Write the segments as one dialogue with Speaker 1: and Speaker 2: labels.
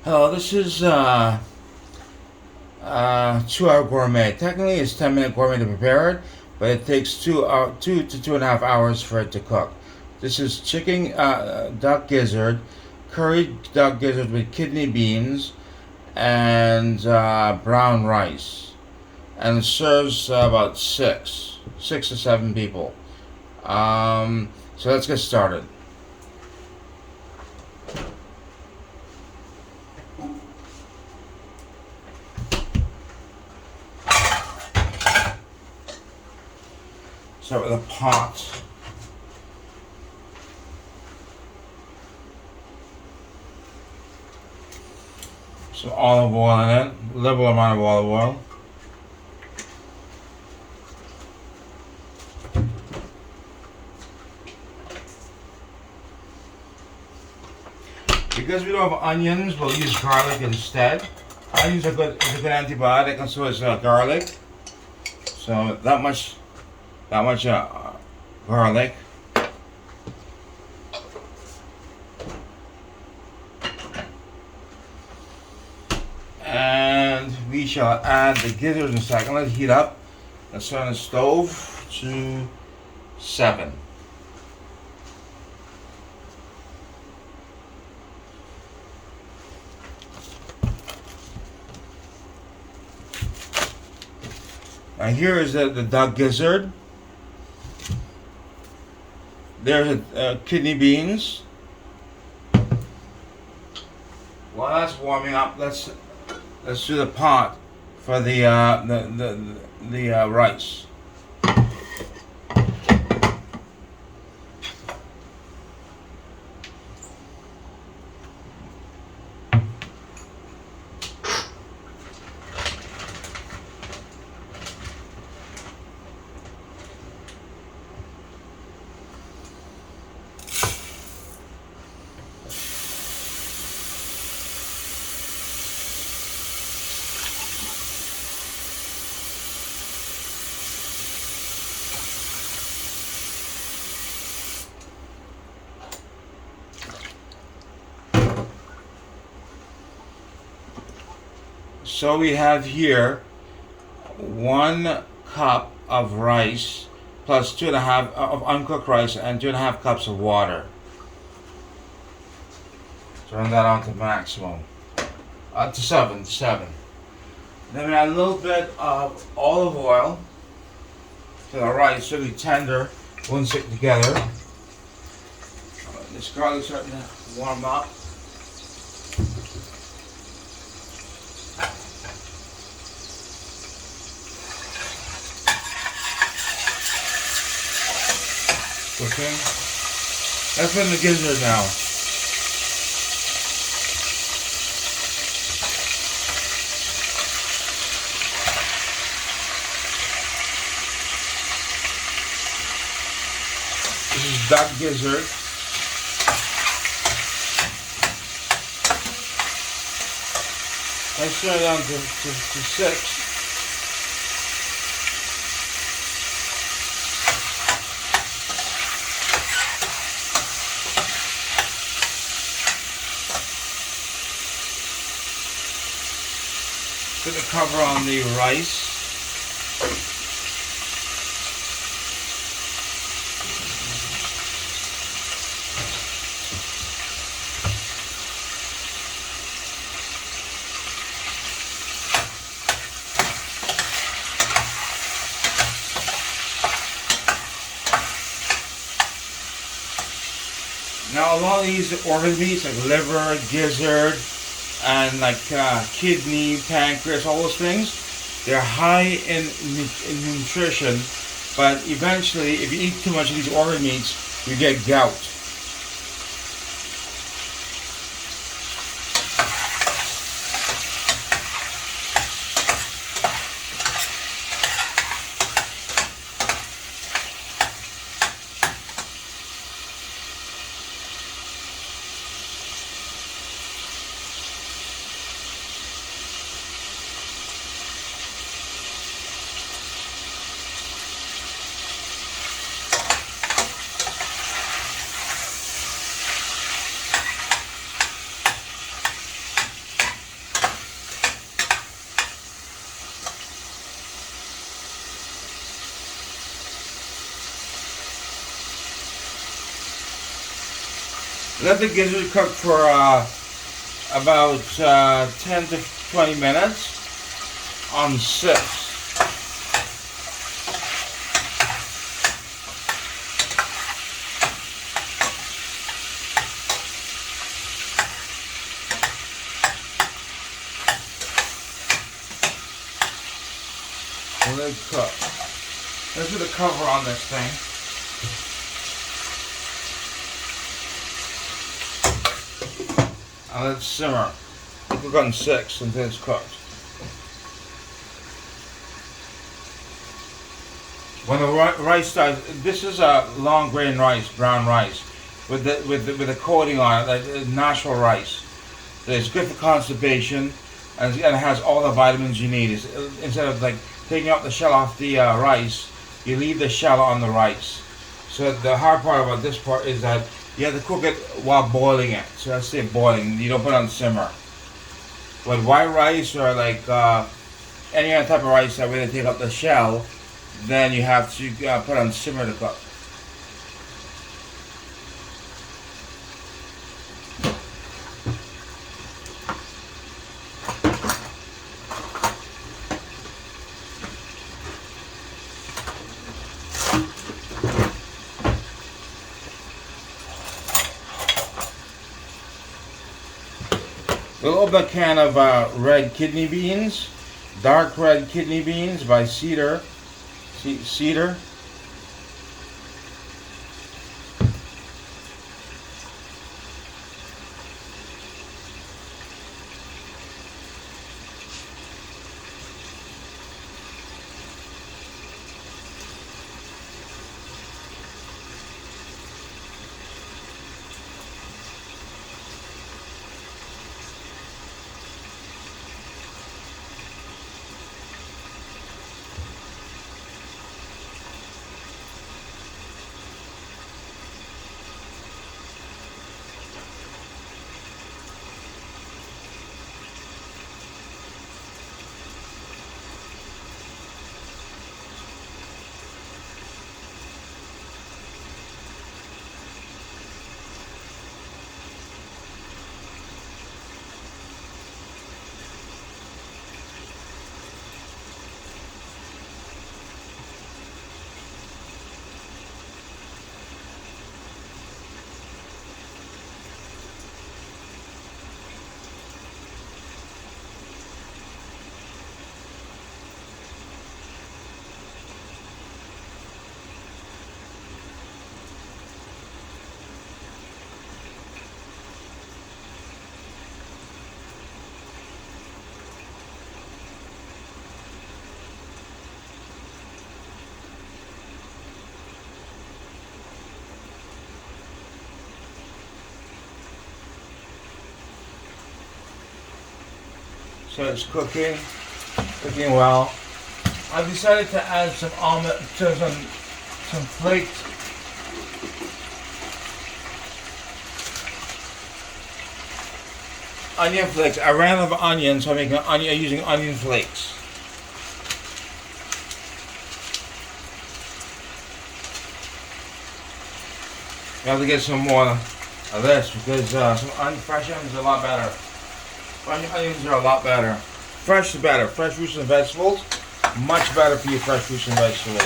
Speaker 1: Hello, this is 2 hour gourmet. Technically, it's 10-minute gourmet to prepare it, but it takes 2 to 2.5 hours for it to cook. This is chicken duck gizzard, curried duck gizzard with kidney beans and brown rice, and it serves about six to seven people. So let's get started. Start with a pot. Some olive oil in it, liberal amount of olive oil. Because we don't have onions, we'll use garlic instead. Onions are good, is a good antibiotic, and so is garlic. So that much garlic. And we shall add the gizzards in a second. Let it heat up. Let's turn the stove to 7. Now here is the duck gizzard. There's kidney beans. While that's warming up, let's do the pot for the rice. So we have here 1 cup of rice plus 2.5 of uncooked rice and 2.5 cups of water. Turn that on to maximum. To 7. Then we add a little bit of olive oil to the rice so it'll be tender, won't stick together. This garlic's starting to warm up. Okay, let's put in the gizzard now. This is duck gizzard. Let's turn it down to 6. Put the cover on the rice. Now a lot of these organ meats like liver, gizzard, and like kidney, pancreas, all those things, they're high in nutrition, but eventually if you eat too much of these organ meats, you get gout. Let the gizzard cook for about 10 to 20 minutes on 6. Let it cook. Let's put the cover on this thing. And let it simmer. Cook on 6 until it's cooked. When the rice starts, this is a long grain rice, brown rice, with a coating on it, like natural rice. So it's good for constipation, and it has all the vitamins you need. Instead of like taking out the shell off the rice, you leave the shell on the rice. So the hard part about this part is that you have to cook it while boiling it. So let's say boiling, you don't put it on simmer. With white rice or like any other type of rice that really take out the shell, then you have to put on simmer to cook. We'll open a can of red kidney beans, dark red kidney beans by Cedar. Cedar. So it's cooking well. I've decided to add some some flaked onion flakes. I ran out of onions, so I'm using onion flakes. You have to get some more of this because some fresh onions are a lot better. Onions are a lot better. Fresh is better. Fresh fruits and vegetables, much better for your fresh fruits and vegetables.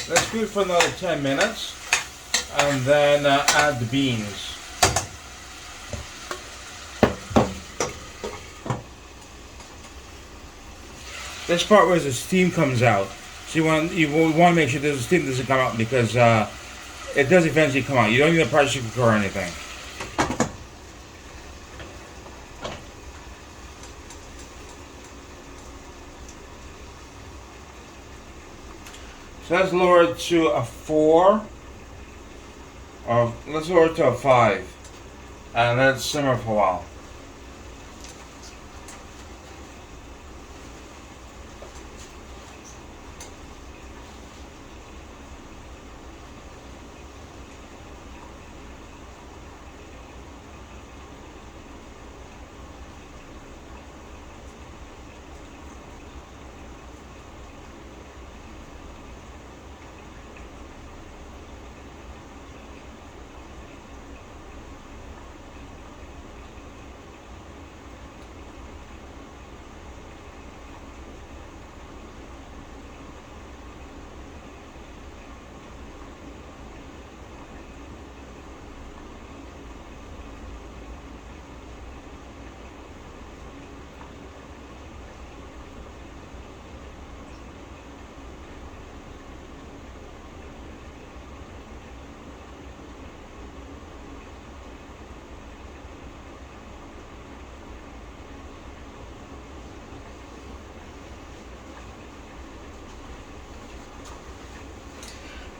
Speaker 1: Let's do it for another 10 minutes and then add the beans. This part where the steam comes out, so you want to make sure that the steam doesn't come out because it does eventually come out. You don't need a pressure cooker or anything. So let's lower it to a 4, or let's lower it to a 5, and let it simmer for a while.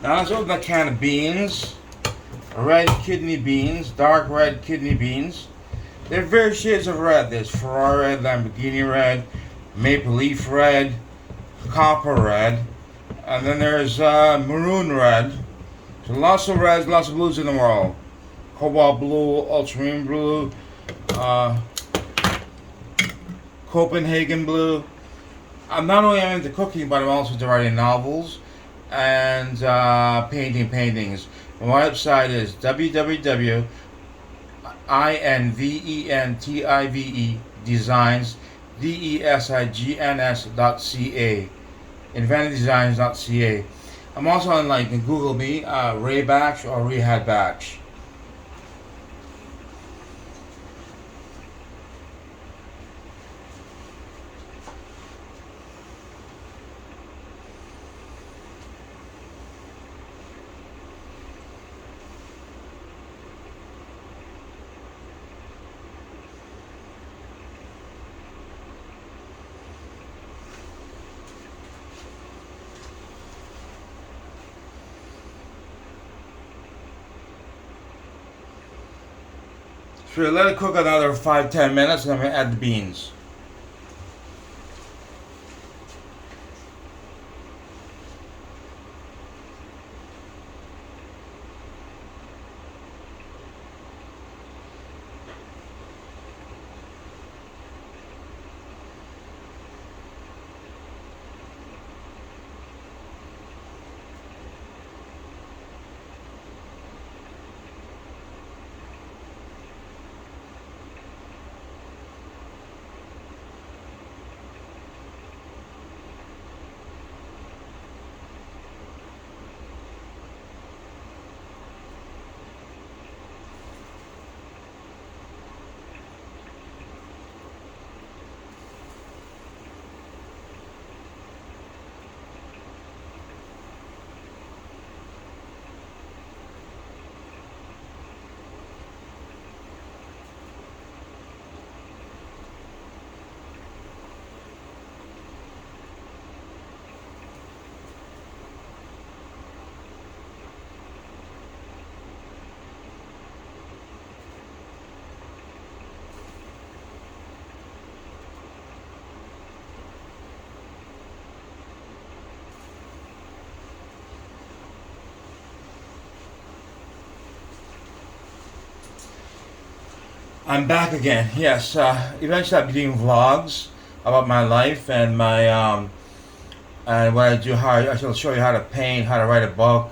Speaker 1: Now let's open a can of beans. Red kidney beans, dark red kidney beans. There are various shades of red. There's Ferrari red, Lamborghini red, maple leaf red, copper red, and then there's maroon red. So lots of reds, lots of blues in the world. Cobalt blue, ultramarine blue, Copenhagen blue. I'm not only into cooking, but I'm also into writing novels and painting paintings. My website is www.inventive designs designs.ca, inventivedesigns.ca. I'm also on, like, Google me, Ray Batch or Rehad Batch. So let it cook another 5-10 minutes, and then we add the beans. I'm back again. Yes, eventually I'll be doing vlogs about my life and my and what I do. How I shall show you how to paint, how to write a book,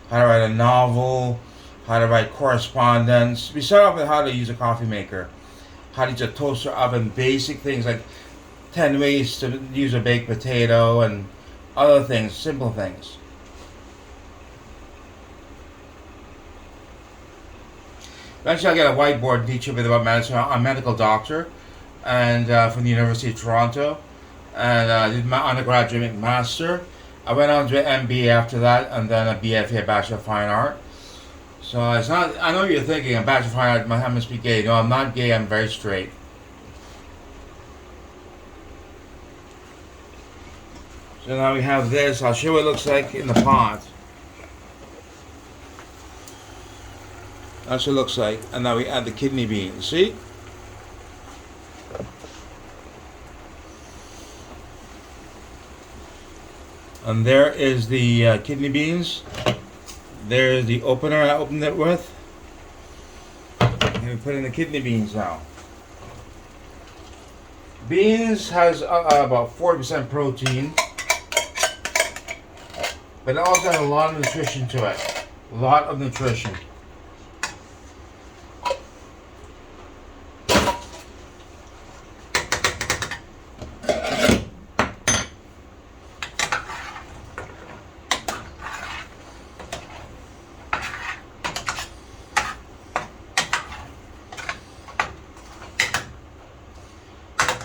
Speaker 1: how to write a novel, how to write correspondence. We start off with how to use a coffee maker, how to use a toaster oven, basic things like 10 ways to use a baked potato and other things, simple things. Eventually, I get a whiteboard to teach you a bit about medicine. I'm a medical doctor, and from the University of Toronto, and I did my undergraduate master. I went on to an MBA after that, and then a BFA, Bachelor of Fine Art. So it's not. I know you're thinking, a Bachelor of Fine Art, I must be gay. No, I'm not gay. I'm very straight. So now we have this. I'll show you what it looks like in the pot. That's what it looks like. And now we add the kidney beans. See? And there is the kidney beans. There's the opener I opened it with. And we put in the kidney beans now. Beans has about 40% protein. But it also has a lot of nutrition to it. A lot of nutrition.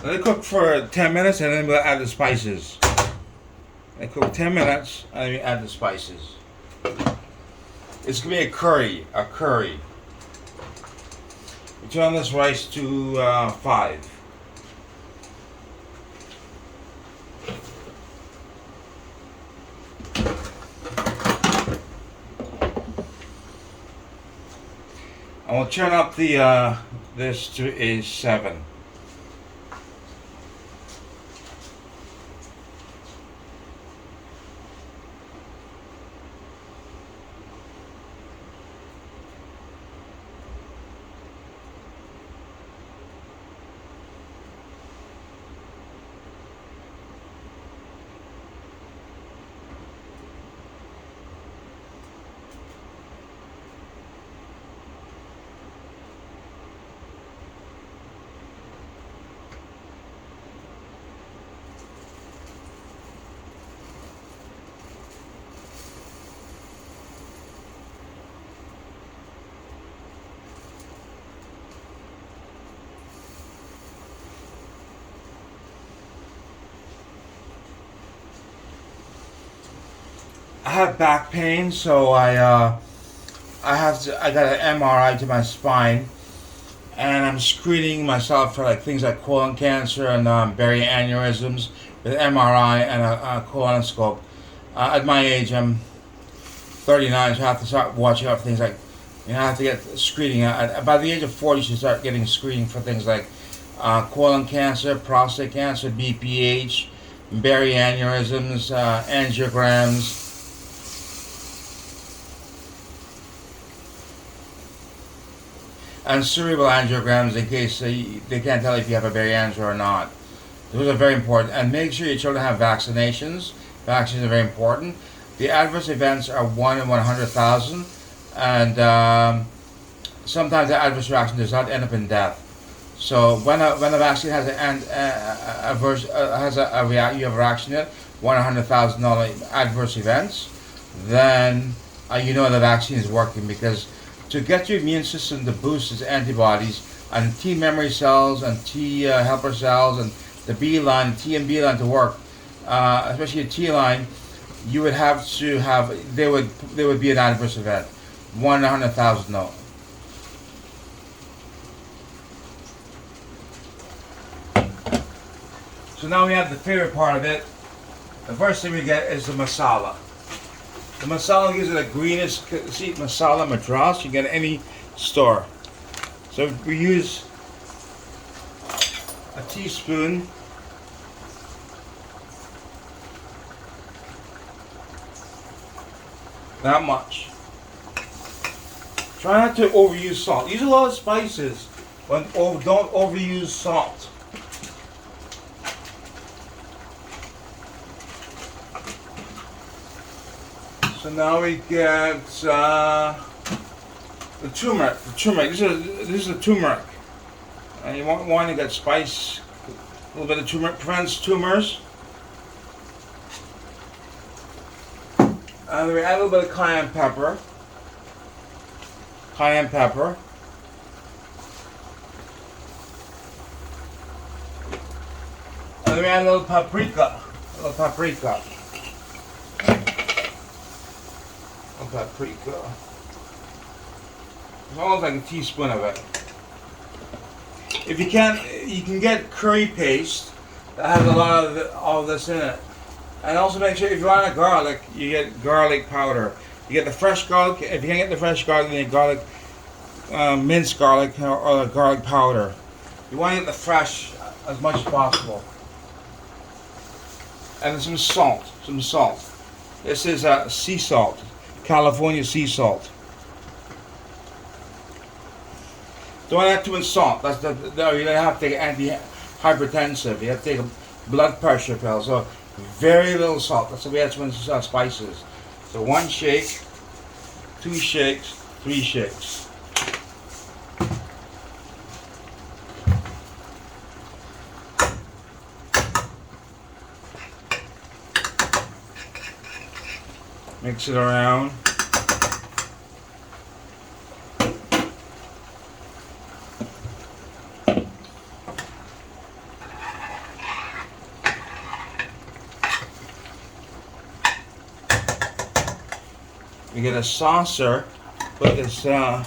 Speaker 1: Let it cook for 10 minutes and then we'll add the spices. Let it cook 10 minutes and then we add the spices. It's going to be a curry. We turn this rice to 5. And we'll turn up the this to a 7. I have back pain, so I got an MRI to my spine, and I'm screening myself for like things like colon cancer and berry aneurysms with MRI and a colonoscope. At my age, I'm 39, so I have to start watching out for things like, I have to get screening. By the age of 40, you should start getting screening for things like colon cancer, prostate cancer, BPH, berry aneurysms, angiograms. And cerebral angiograms in case they can't tell if you have a berry angio or not. Those are very important. And make sure your children have vaccinations. Vaccines are very important. The adverse events are 1 in 100,000, and sometimes the adverse reaction does not end up in death. So when a vaccine has you have a reaction in it, 100,000 adverse events, then you know the vaccine is working, because to get your immune system to boost its antibodies and T memory cells and T helper cells and the B line, T and B line to work, especially the T line, you would have to have, there would be an adverse event. 1 in 100,000, no. So now we have the favorite part of it. The first thing we get is the masala. The masala gives it a greenish, see, masala madras, you get any store. So we use a teaspoon not much. Try not to overuse salt. Use a lot of spices, but don't overuse salt. So now we get the turmeric. This is the turmeric, and you want to get spice. A little bit of turmeric prevents tumors. And we add a little bit of cayenne pepper. Cayenne pepper. And then we add a little paprika. Paprika. It's almost like a teaspoon of it. If you can, you can get curry paste that has a lot of all this in it. And also make sure if you want a garlic, you get garlic powder. You get the fresh garlic. If you can't get the fresh garlic, you get garlic, minced garlic or garlic powder. You want to get the fresh as much as possible. And some salt. This is sea salt. California sea salt. Don't add too much salt. You don't have to take antihypertensive. You have to take a blood pressure pill. So very little salt. That's why we add too much spices. So 1 shake, 2 shakes, 3 shakes. Mix it around. We get a saucer, put this and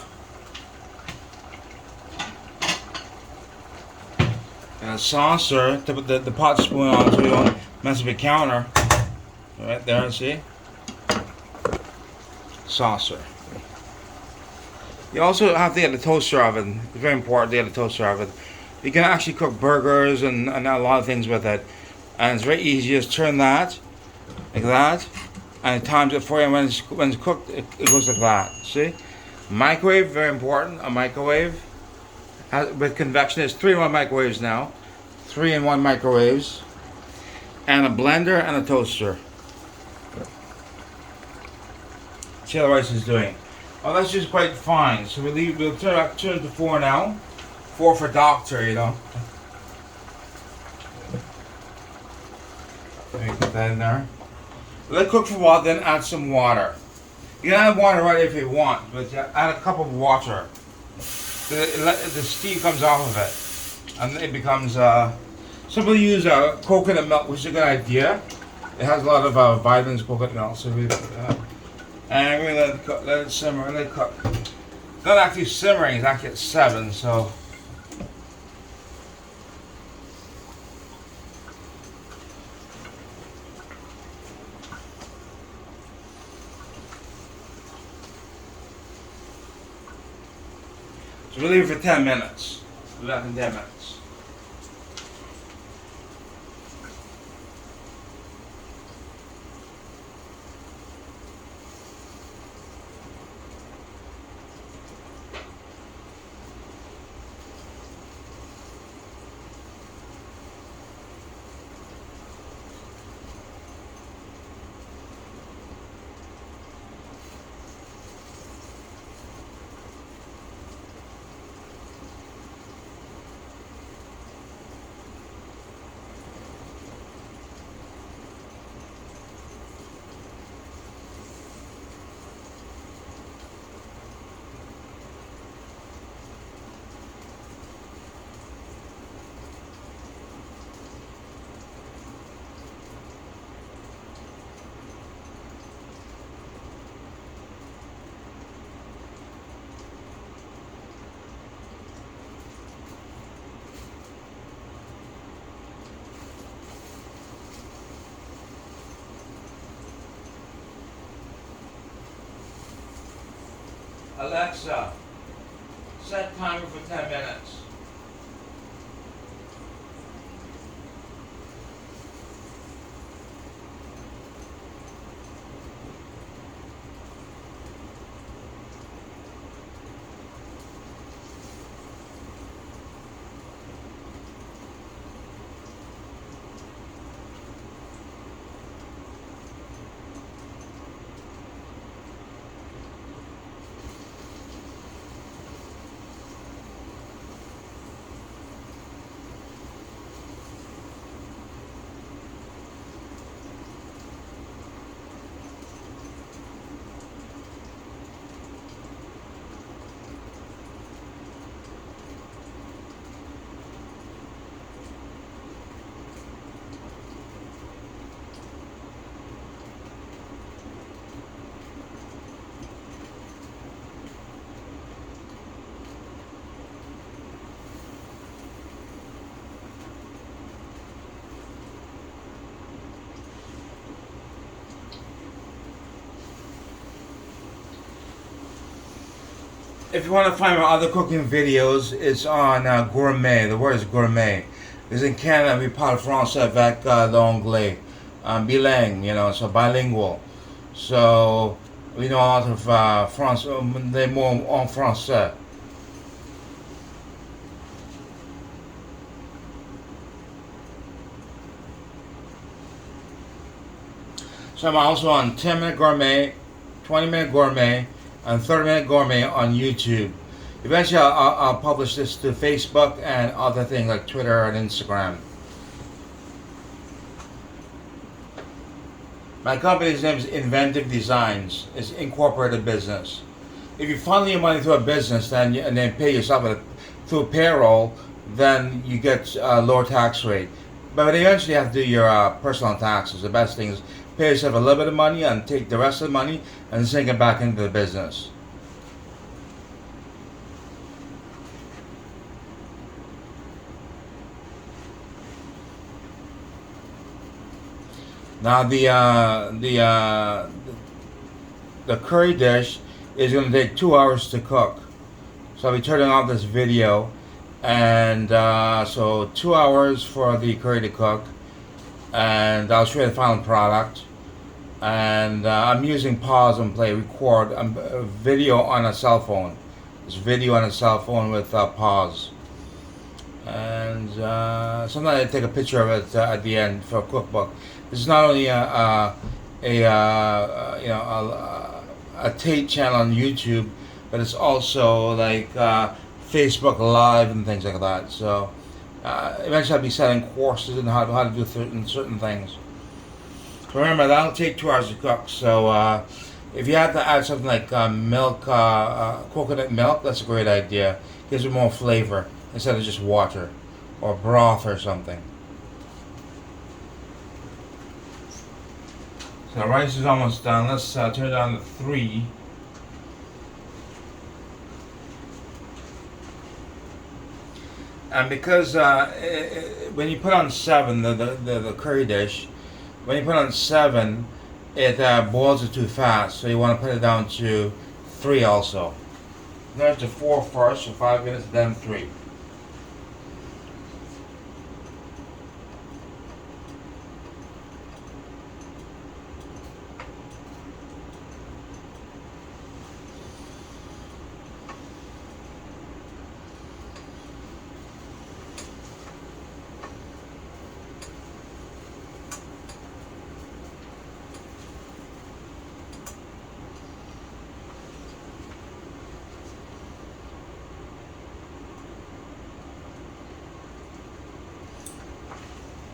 Speaker 1: a saucer to put the pot spoon on so you don't mess up your counter. Right there, see? Saucer. You also have to get the toaster oven. It's very important to get a toaster oven. You can actually cook burgers and a lot of things with it. And it's very easy. Just turn that, like that, and it times it for you. When it's cooked, it goes like that. See? Microwave, very important. A microwave. With convection, there's 3-in-1 microwaves now. 3-in-1 microwaves. And a blender and a toaster. See how the rice is doing. Oh, that's just quite fine. So we'll turn it to 4 now. 4 for doctor, you know. Let me put that in there. Let it cook for a while, then add some water. You can add water right if you want, but add a cup of water. The steam comes off of it, and it becomes. Some people use coconut milk, which is a good idea. It has a lot of vitamins, coconut milk. So and we're gonna let it simmer, let it cook. It's not actually simmering; it's actually at 7. So. So we'll leave it for 10 minutes. We'll be back in 10 minutes. Alexa, set timer for 10 minutes. If you want to find my other cooking videos, it's on gourmet. The word is gourmet. Because in Canada, we parle français avec l'anglais. Bilingue, you know, so bilingual. So, we know a lot of les mots en français. So I'm also on 10-minute gourmet, 20-minute gourmet, and 30-minute gourmet on YouTube. Eventually I'll publish this to Facebook and other things like Twitter and Instagram. My company's name is Inventive Designs. It's incorporated business. If you funnel your money through a business and then pay yourself through payroll, then you get a lower tax rate. But eventually you have to do your personal taxes. The best thing is pay yourself a little bit of money and take the rest of the money and sink it back into the business. Now the curry dish is going to take 2 hours to cook. So I'll be turning off this video, and so 2 hours for the curry to cook, and I'll show you the final product. And I'm using pause and play, record a video on a cell phone. This video on a cell phone with pause. And sometimes I take a picture of it at the end for a cookbook. This is not only a Tate channel on YouTube, but it's also like Facebook Live and things like that. So eventually I'll be selling courses on how to do certain things. So remember, that'll take 2 hours to cook. So if you have to add something like milk, coconut milk, that's a great idea. Gives it more flavor instead of just water or broth or something. So the rice is almost done. Let's turn it down to 3. And because when you put on 7, the curry dish, when you put on 7, it boils it too fast. So you want to put it down to 3 also. There's to 4 first, so 5 minutes, then 3.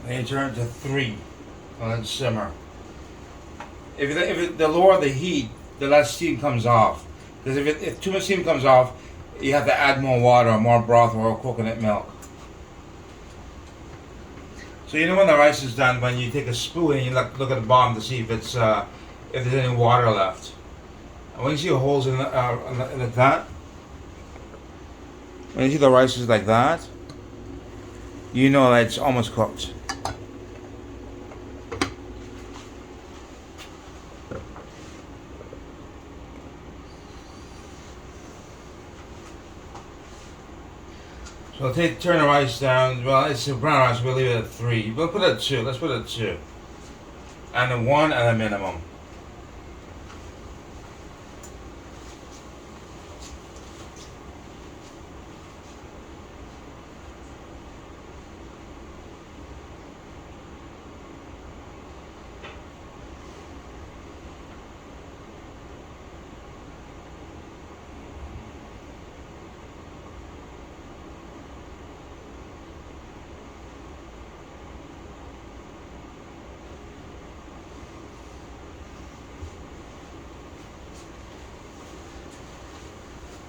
Speaker 1: Then you turn it to 3, and let it simmer. The lower the heat, the less steam comes off. Because if too much steam comes off, you have to add more water, more broth, or coconut milk. So you know when the rice is done, when you take a spoon and you look at the bottom to see if there's any water left. And when you see holes in like that, when you see the rice is like that, you know that it's almost cooked. So turn the rice down. Well, it's a brown rice. We'll leave it at 3. We'll put it at 2. Let's put it at 2. And a 1 at a minimum.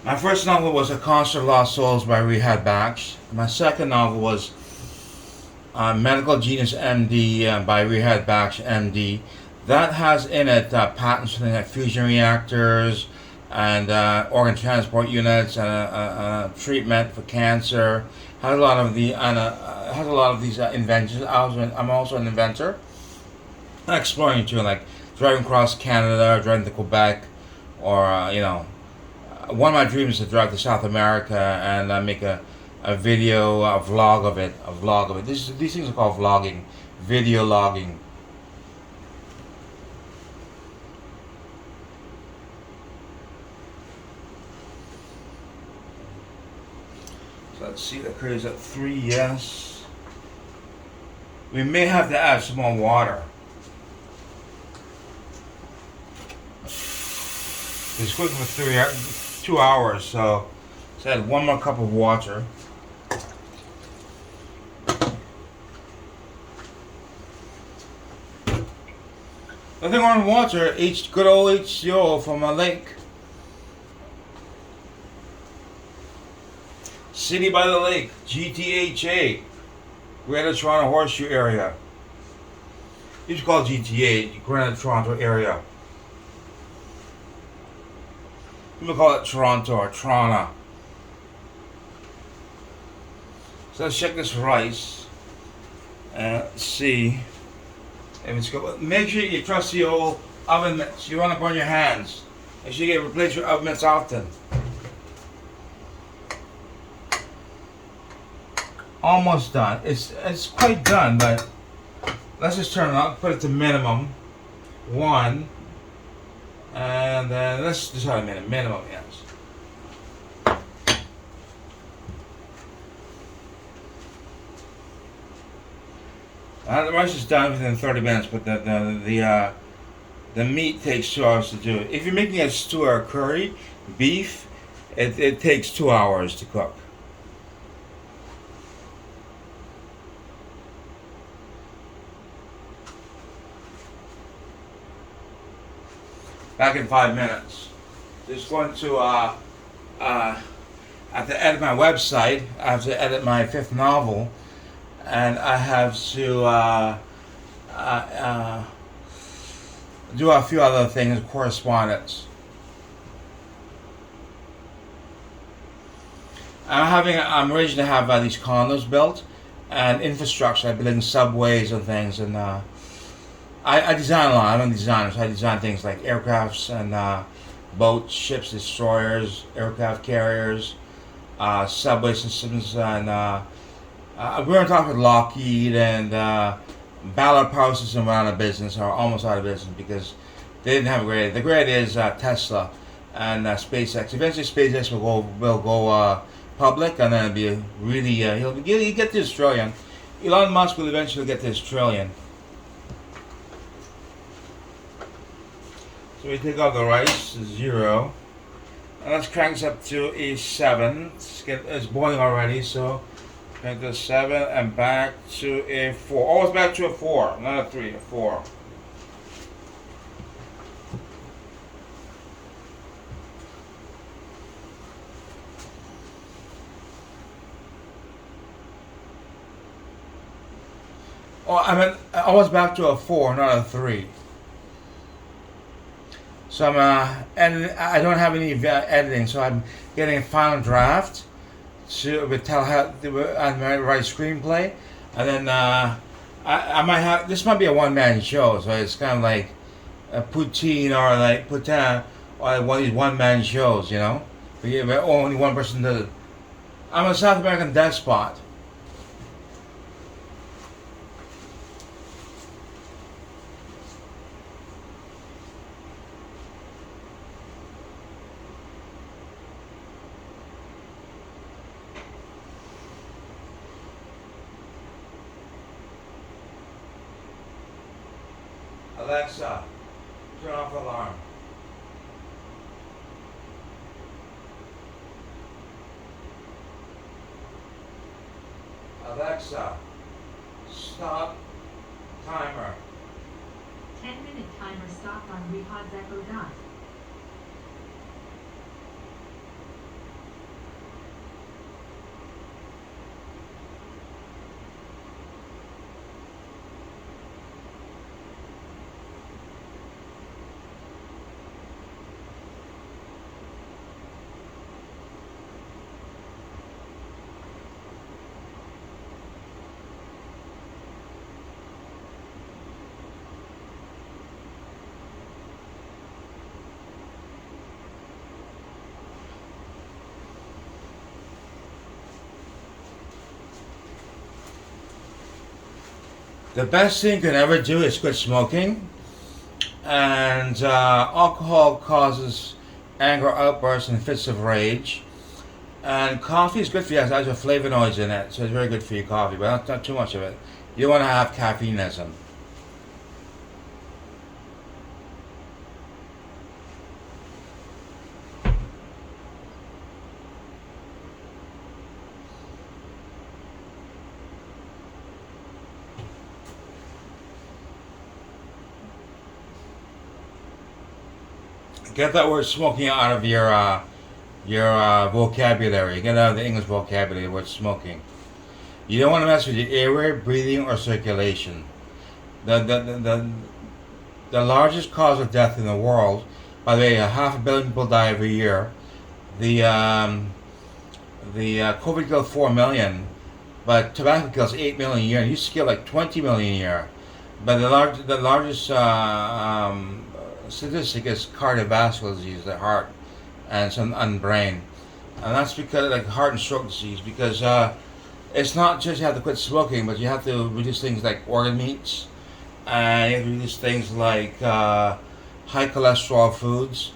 Speaker 1: My first novel was A Concert of Lost Souls by Rehad Baksh. My second novel was Medical Genius MD by Rehad Baksh MD. That has in it patents for like fusion reactors and organ transport units and treatment for cancer. Has a lot of these inventions. I'm also an inventor. I'm exploring too, like driving across Canada, driving to Quebec, or one of my dreams is to drive to South America and make a video, a vlog of it. These things are called vlogging, video logging. So let's see, the curry's at 3, yes. We may have to add some more water. It's cooking for 2 hours, so let's add 1 more cup of water. Nothing on water, good old H2O from a lake. City by the Lake, GTHA, Greater Toronto Horseshoe Area. It's called GTA, Greater Toronto Area. People call it Toronto or Toronto. So let's check this rice and see if it's good. Make sure you trust the old oven mitts. You want to burn your hands. Make sure you replace your oven mitts often. Almost done. It's quite done, but let's just turn it on. Put it to minimum 1, and then let's just have a minute. Minimum, yes. The rice is done within 30 minutes, but the meat takes 2 hours to do it. If you're making a stew or a curry, beef, it takes 2 hours to cook. Back in 5 minutes. Just going to I have to edit my website. I have to edit my 5th novel, and I have to do a few other things, correspondence. I'm arranging to have these condos built and infrastructure. I'm building subways and things, and I design a lot. I'm a designer, so I design things like aircrafts and boats, ships, destroyers, aircraft carriers, subway systems, and we're on top with Lockheed and Ballard Power System went out of business, or almost out of business, because they didn't have a great idea. The great idea is Tesla and SpaceX. Eventually, SpaceX will go public, and then it'll be really he'll get to his trillion. Elon Musk will eventually get to his trillion. So we take out the rice, 0, and let's crank this up to a 7. It's boiling already, so crank to 7 and back to a 4. Oh, it's back to a 4, not a 3, a 4. Oh, I mean, I was back to a 4, not a 3. So and I don't have any editing, so I'm getting a final draft with and write screenplay, and then I might have, this might be a one-man show, so it's kind of like a poutine or like Putin or one of these one-man shows, you know, where only one person does it. I'm a South American despot. Alexa, turn off alarm. Alexa, stop timer.
Speaker 2: 10-minute timer stopped on Rehad's Echo Dot.
Speaker 1: The best thing you can ever do is quit smoking, and alcohol causes anger outbursts and fits of rage, and coffee is good for you. It has flavonoids in it, so it's very good for your coffee, but not too much of it. You don't want to have caffeineism. Get that word smoking out of your vocabulary. Get out of the English vocabulary, the word smoking. You don't want to mess with your airway, breathing, or circulation. The largest cause of death in the world, by the way, 500 million people die every year. The COVID killed 4 million, but tobacco kills 8 million a year. It used to kill like 20 million a year. But the largest statistic is cardiovascular disease, the heart and brain, and that's because like heart and stroke disease, because It's not just you have to quit smoking, but you have to reduce things like organ meats, and you have to reduce things like high cholesterol foods,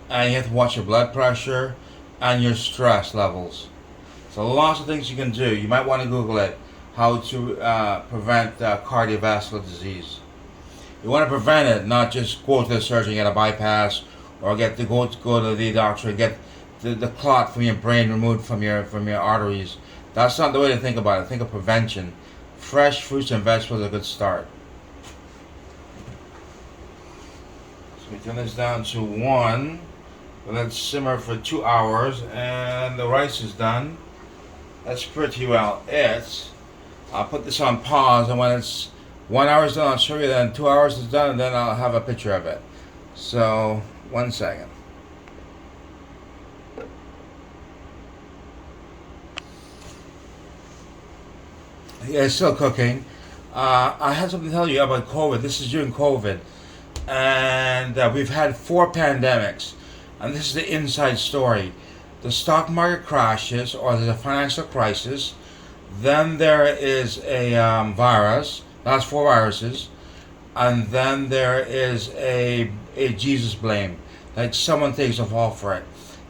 Speaker 1: and you have to watch your blood pressure and your stress levels. So lots of things you can do. You might want to Google it, how to prevent cardiovascular disease. You want to prevent it, not just go to the surgeon and get a bypass, or go to the doctor and get the clot from your brain removed from your arteries. That's not the way to think about it. Think of prevention. Fresh fruits and vegetables are a good start. So we turn this down to 1. Let it simmer for 2 hours, and the rice is done. That's pretty well it. I'll put this on pause, and when it's 1 hour is done, I'll show you. Then 2 hours is done, and then I'll have a picture of it. So 1 second. Yeah, it's still cooking. I had something to tell you about COVID. This is during COVID, and we've had 4 pandemics, and this is the inside story. The stock market crashes, or there's a financial crisis. Then there is a virus. That's 4 viruses, and then there is a Jesus blame. Like someone takes the fall for it,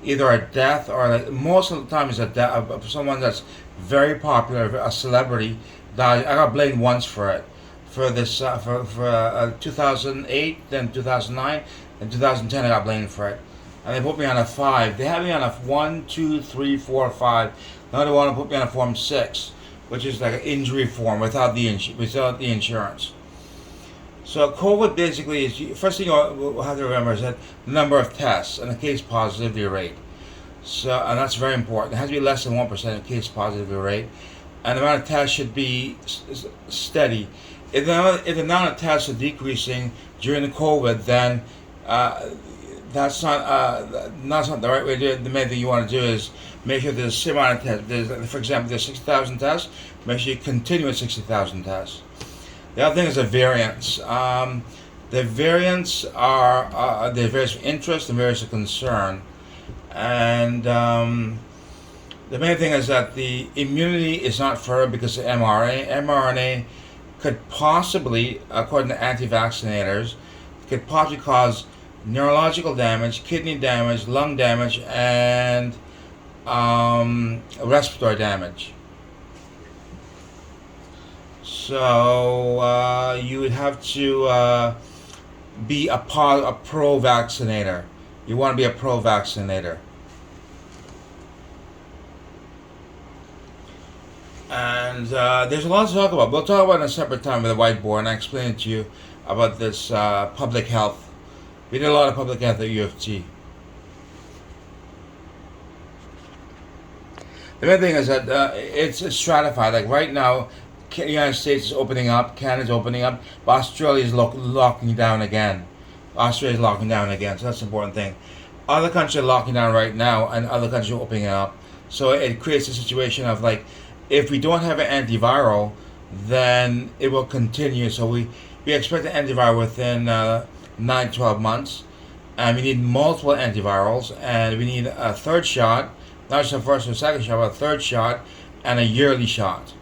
Speaker 1: either a death or like most of the time it's a death of someone that's very popular, a celebrity died. I got blamed once for it, for this for 2008, then 2009, and 2010 I got blamed for it, and they put me on a 5. They had me on a 1, 2, 3, 4, 5. Now they want to put me on a form 6, which is like an injury form without the insurance. So COVID basically is, first thing you have to remember is that the number of tests and the case positivity rate. So, and that's very important. It has to be less than 1% case positivity rate, and the amount of tests should be steady. If the amount of tests are decreasing during the COVID, then that's not the right way to do it. The main thing you want to do is make sure there's the same amount of tests. For example, there's 60,000 tests. Make sure you continue at 60,000 tests. The other thing is the variants. The variants are the various of interest and various of concern, and the main thing is that the immunity is not further because of mRNA. mRNA could possibly, according to anti-vaccinators, could possibly cause neurological damage, kidney damage, lung damage, and respiratory damage. So you would have to be a pro-vaccinator. You want to be a pro-vaccinator. And there's a lot to talk about. We'll talk about it in a separate time with a whiteboard, and I explain it to you about this public health. We did a lot of public health at U of T. The main thing is that it's stratified. Like right now, the United States is opening up, Canada's opening up, but Australia is locking down again. Australia is locking down again, so that's an important thing. Other countries are locking down right now, and other countries are opening up. So it creates a situation of like, if we don't have an antiviral, then it will continue. So we expect an antiviral within 9 to 12 months, and we need multiple antivirals, and we need a third shot, not just a first or second shot, but a third shot, and a yearly shot.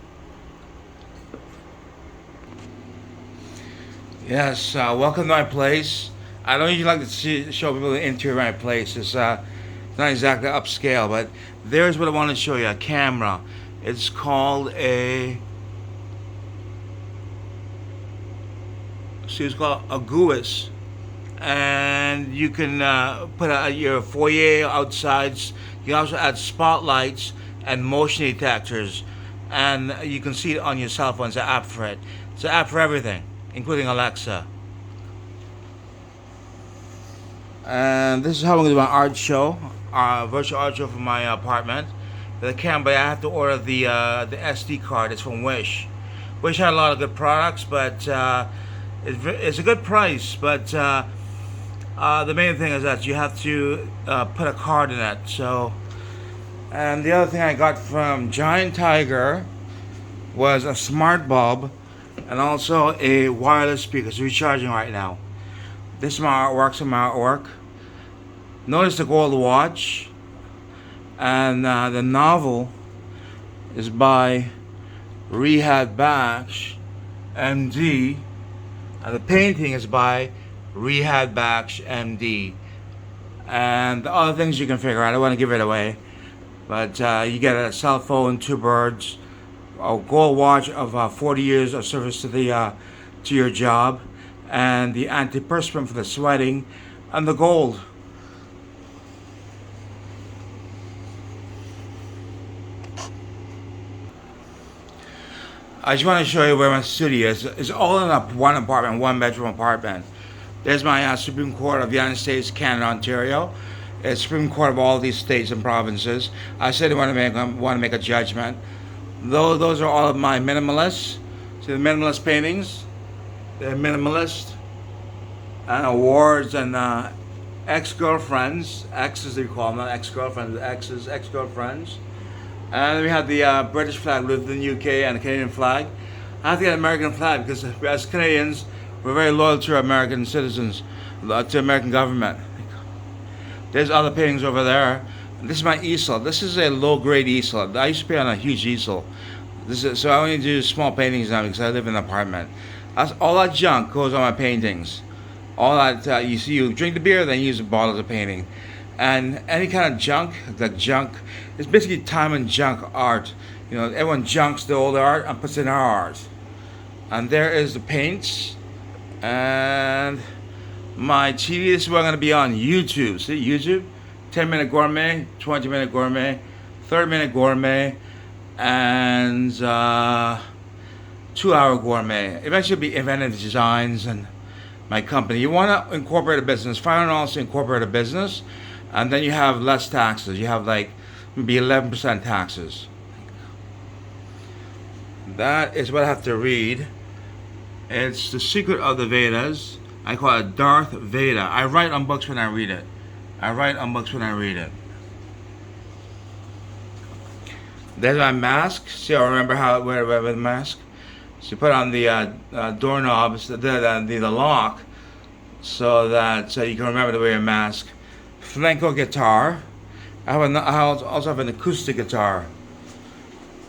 Speaker 1: Yes, welcome to my place. I don't usually like to show people the interior of my place. It's not exactly upscale, but there's what I want to show you, a camera. It's called a GUIS, and you can put your foyer outsides. You can also add spotlights and motion detectors, and you can see it on your cell phone. It's an app for it. It's an app for everything, including Alexa. And this is how I'm going to do my art show, virtual art show from my apartment. The camera, I have to order the SD card. It's from Wish. Wish had a lot of good products, but it's a good price. But the main thing is that you have to put a card in it. So, and the other thing I got from Giant Tiger was a smart bulb, and also a wireless speaker. It's recharging right now. This is my artwork. Some artwork. Notice the gold watch, and the novel is by Rehab Baksh, MD, and the painting is by Rehab Baksh, MD. And the other things you can figure out, I don't want to give it away, but you get a cell phone, two birds, a gold watch of 40 years of service to your job, and the antiperspirant for the sweating, and the gold. I just want to show you where my studio is. It's all in one apartment, one bedroom apartment. There's my Supreme Court of the United States, Canada, Ontario. It's Supreme Court of all these states and provinces. I said I want to make a judgment. Those are all of my minimalists. See the minimalist paintings? They're minimalist. And awards and ex-girlfriends. Exes they call them, not ex-girlfriends, exes, ex-girlfriends. And we have the British flag with the UK and the Canadian flag. I have to get an American flag because as Canadians, we're very loyal to our American citizens, to the American government. There's other paintings over there. This is my easel. This is a low-grade easel. I used to paint on a huge easel. So I only do small paintings now because I live in an apartment. All that junk goes on my paintings. All that you see, you drink the beer, then you use the bottle of painting. And any kind of junk, like junk, it's basically time and junk art. You know, everyone junks the old art and puts in our art. And there is the paints. And my TV, this is where I'm going to be on YouTube. See, YouTube? 10-minute gourmet, 20-minute gourmet, 30-minute gourmet, and 2-hour gourmet. Eventually be inventive designs and my company. You want to incorporate a business. $500 to incorporate a business. And then you have less taxes. You have like maybe 11% taxes. That is what I have to read. It's The Secret of the Vedas. I call it Darth Veda. I write on books when I read it. There's my mask. See, I remember how I wear the mask. So you put on the doorknobs, the lock, so that you can remember to wear your mask. Flamenco guitar. I also have an acoustic guitar.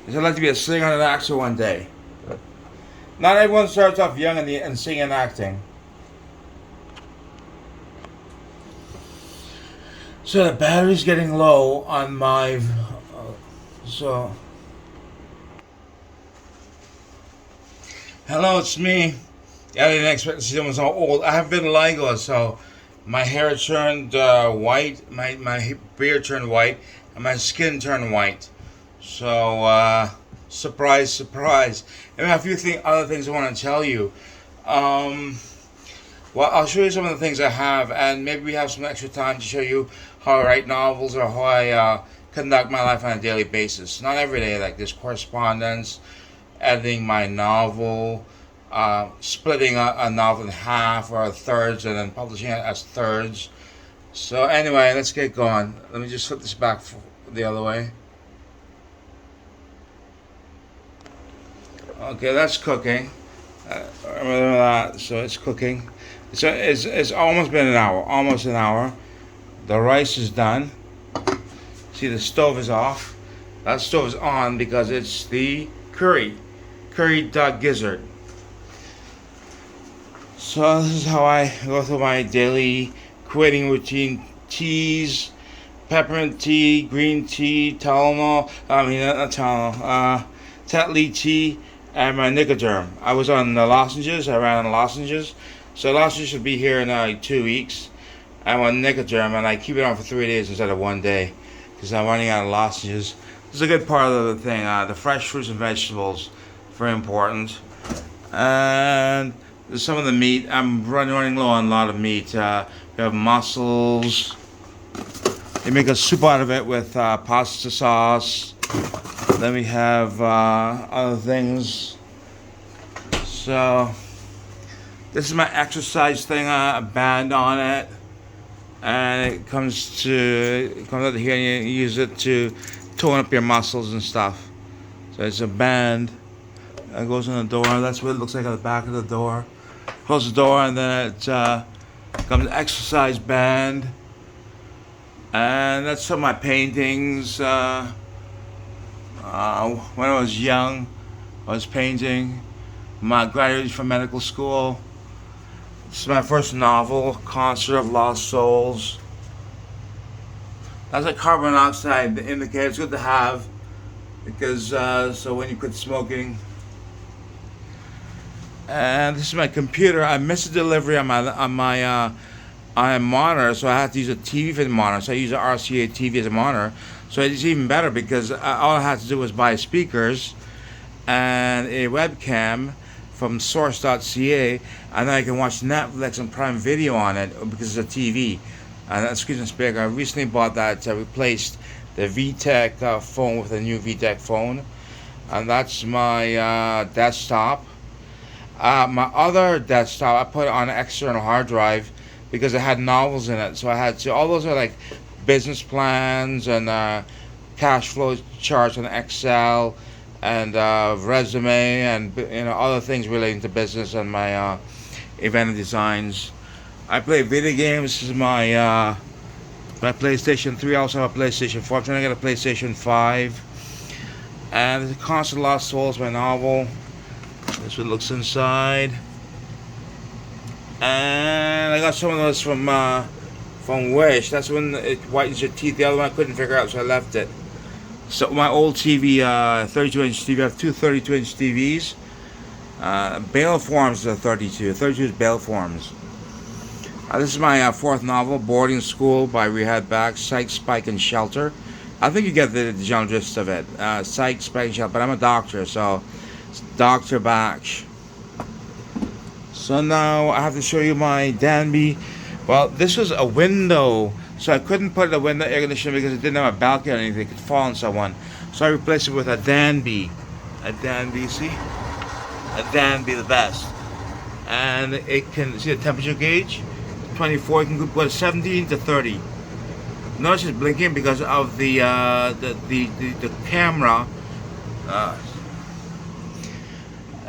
Speaker 1: I'd like to be a singer and an actor one day. Not everyone starts off young and singing and acting. So the battery's getting low on my... Hello, it's me. I didn't expect to see someone so old. I have vitiligo, so my hair turned white, my beard turned white, and my skin turned white. So, surprise, surprise. And I have a few other things I want to tell you. Well, I'll show you some of the things I have, and maybe we have some extra time to show you how I write novels or how I conduct my life on a daily basis. Not every day, like this correspondence, editing my novel, splitting a novel in half or thirds and then publishing it as thirds. So anyway, let's get going. Let me just flip this back the other way. Okay, that's cooking. Remember that. So it's cooking. So it's almost been an hour. Almost an hour. The rice is done. See, the stove is off. That stove is on because it's the Curried Duck Gizzard. So this is how I go through my daily quitting routine. Teas, peppermint tea, green tea, Tylenol. Not Tylenol. Tetley tea, and my Nicoderm. I was on the lozenges. I ran on lozenges. So lozenges should be here in like 2 weeks. I'm on Nicoderm, and I keep it on for 3 days instead of 1 day because I'm running out of lozenges. This is a good part of the thing. The fresh fruits and vegetables, very important. And some of the meat. I'm running low on a lot of meat. We have mussels. They make a soup out of it with pasta sauce. Then we have other things. So this is my exercise thing. A band on it, and it comes out here, and you use it to tone up your muscles and stuff. So it's a band that goes on the door. That's what it looks like at the back of the door. Close the door, and then it comes an exercise band. And that's some of my paintings. When I was young, I was painting. My graduated from medical school. This is my first novel, Concert of Lost Souls. That's like carbon monoxide indicator. It's good to have because so when you quit smoking. And this is my computer. I missed a delivery on my monitor, so I had to use a TV for the monitor. So I use an RCA TV as a monitor. So it's even better because all I had to do was buy speakers and a webcam from source.ca, and then I can watch Netflix and Prime Video on it because it's a TV. And that screen and speaker. I recently bought that. Replaced the VTech phone with a new VTech phone, and that's my desktop. My other desktop, I put it on an external hard drive because it had novels in it. So I had to. All those are like business plans and cash flow charts on Excel and resume and other things relating to business and my event designs. I play video games. This is my PlayStation 3. I also have a PlayStation 4. I'm trying to get a PlayStation 5. And The Constant Lost Souls, my novel. This one looks inside. And I got some of those from Wish. That's when it whitens your teeth. The other one I couldn't figure out, so I left it. So my old TV, 32-inch TV. I have two 32-inch TVs. Bale Forms is a 32. 32 is Bale Forms. This is my fourth novel, Boarding School by Rehad Back, Psych, Spike, and Shelter. I think you get the general gist of it. Psych, Spike, and Shelter. But I'm a doctor, so it's Dr. Batch. So now I have to show you my Danby. Well, this was a window, so I couldn't put a window air conditioner because it didn't have a balcony or anything. It could fall on someone. So I replaced it with a Danby. A Danby, see? A Danby, the best. And it can, see the temperature gauge? 24, you can go to 17 to 30. Notice it's blinking because of the camera.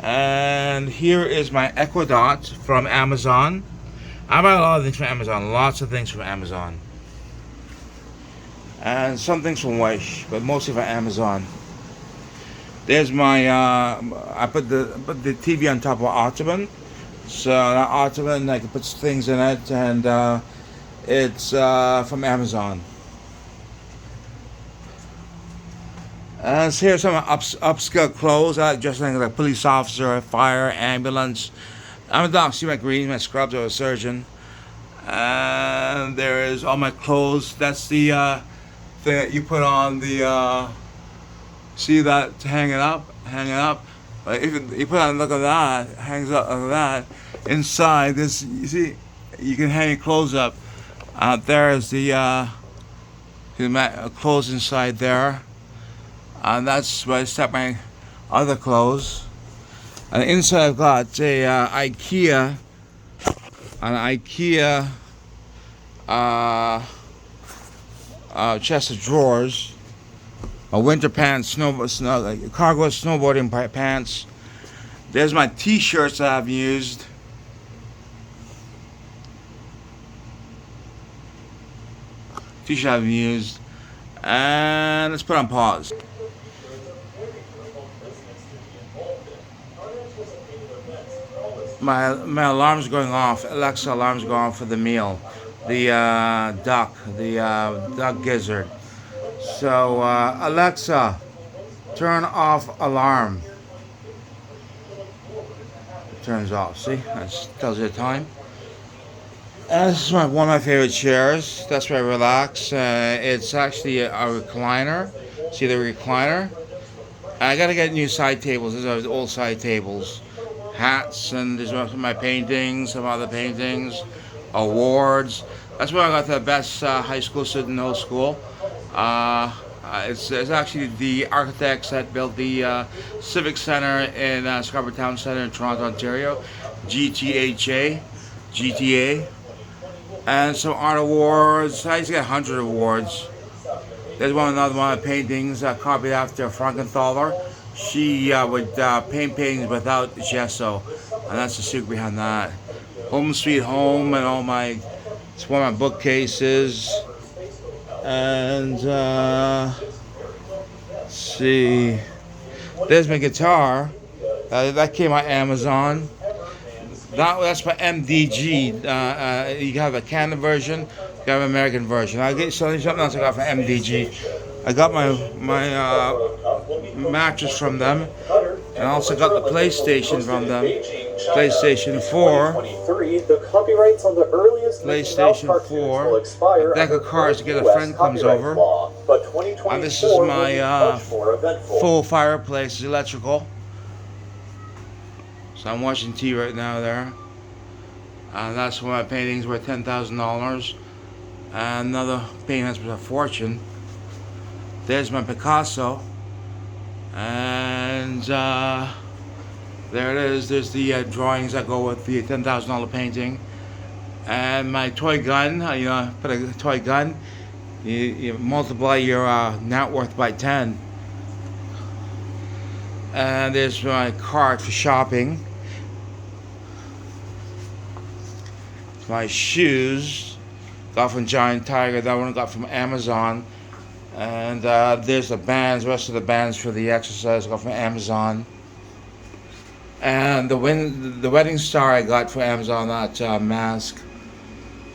Speaker 1: And here is my Equidot from Amazon. I buy a lot of things from Amazon, lots of things from Amazon. And some things from Wish, but mostly from Amazon. There's my, I put the TV on top of an ottoman. So that ottoman, I can put things in it, and it's from Amazon. And so here's some upscale clothes. I like dressing like a police officer, fire, ambulance. I'm a doctor. See my green, my scrubs. I'm a surgeon. And there is all my clothes. That's the thing that you put on the. See that hanging up, Like if you put on, look at that, hangs up like that. Inside this, you see, you can hang your clothes up. There's the clothes inside there. And that's where I stuck my other clothes. And inside I've got an IKEA chest of drawers, a winter pants, cargo snowboarding pants. There's my t-shirts that I've used. T-shirt I've used. And let's put on pause. My alarm's going off. Alexa alarm's going off for the meal. The duck gizzard. So Alexa, turn off alarm. It turns off. See, that tells you the time. And this is one of my favorite chairs. That's where I relax. It's actually a recliner. See the recliner? I gotta get new side tables. These are old side tables. Hats, and there's some of my paintings, some other paintings, awards. That's where I got the best high school student in the whole school. It's actually the architects that built the Civic Center in Scarborough Town Center in Toronto, Ontario, GTA, and some art awards. I used to get 100 awards. There's another one of my paintings copied after Frankenthaler. She would paint paintings without gesso, and that's the secret behind that. Home Sweet Home and all my, it's one of my bookcases. And let's see, there's my guitar. That came on Amazon. That's by MDG. You have a Canada version, you have an American version. I'll get something else I got from MDG. I got my mattress from them, and I also got the PlayStation from them. PlayStation 4. PlayStation 4. A deck of cards to get a friend comes over. And this is my full fireplace, it's electrical. So I'm watching TV right now there. That's one of my paintings worth $10,000. Another painting that's worth a fortune. There's my Picasso. And there it is. There's the drawings that go with the $10,000 painting. And my toy gun. Put a toy gun. You multiply your net worth by 10. And there's my cart for shopping. My shoes, got from Giant Tiger. That one I got from Amazon. And there's the bands, the rest of the bands for the exercise I got from Amazon. And the wedding star I got from Amazon, that mask.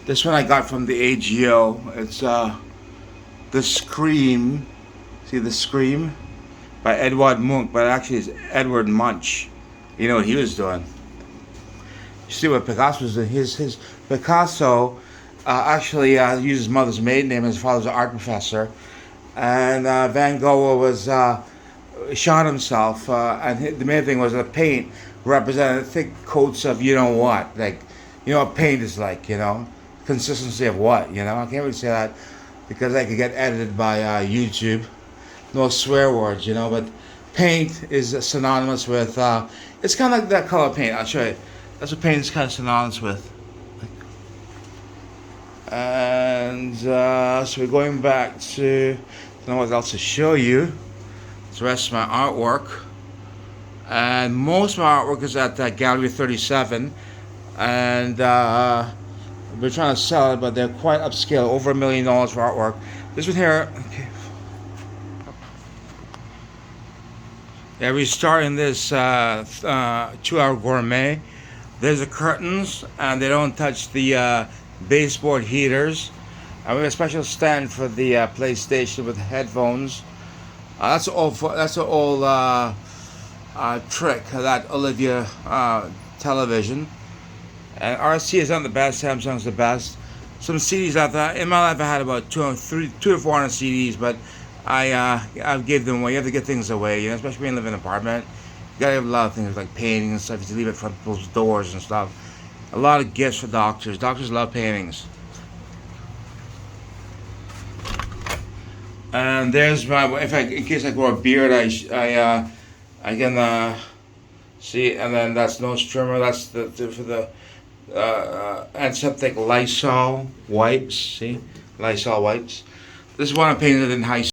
Speaker 1: This one I got from the AGO. It's The Scream. See The Scream? By Edward Munch, but actually it's Edward Munch. You know what he was doing. You see what Picasso was doing? His Picasso actually used his mother's maiden name. His father was an art professor. And Van Gogh was shot himself. And the main thing was the paint represented thick coats of you know what. Like, you know what paint is like, Consistency of what, I can't really say that because I could get edited by YouTube. No swear words, but paint is synonymous with, it's kind of like that color paint. I'll show you. That's what paint is kind of synonymous with. And so we're going back to, I don't know what else to show you. It's the rest of my artwork. And most of my artwork is at Gallery 37. And we're trying to sell it, but they're quite upscale, over $1 million for artwork. This one here, okay. Yeah, we're starting this 2-hour gourmet. There's the curtains, and they don't touch the baseboard heaters. And we have a special stand for the PlayStation with headphones. That's an old trick, that Olivia television. And RC is not the best, Samsung's the best. Some CDs out there. In my life I had about 200 to 400 CDs, but I gave them away. You have to get things away, especially when you live in an apartment. You gotta have a lot of things like paintings and stuff. You have to leave it front of people's doors and stuff. A lot of gifts for doctors. Doctors love paintings. And there's my. In case I grow a beard, I can see. And then that's nose trimmer. That's for the antiseptic Lysol wipes. See, Lysol wipes. This is one I painted in high school.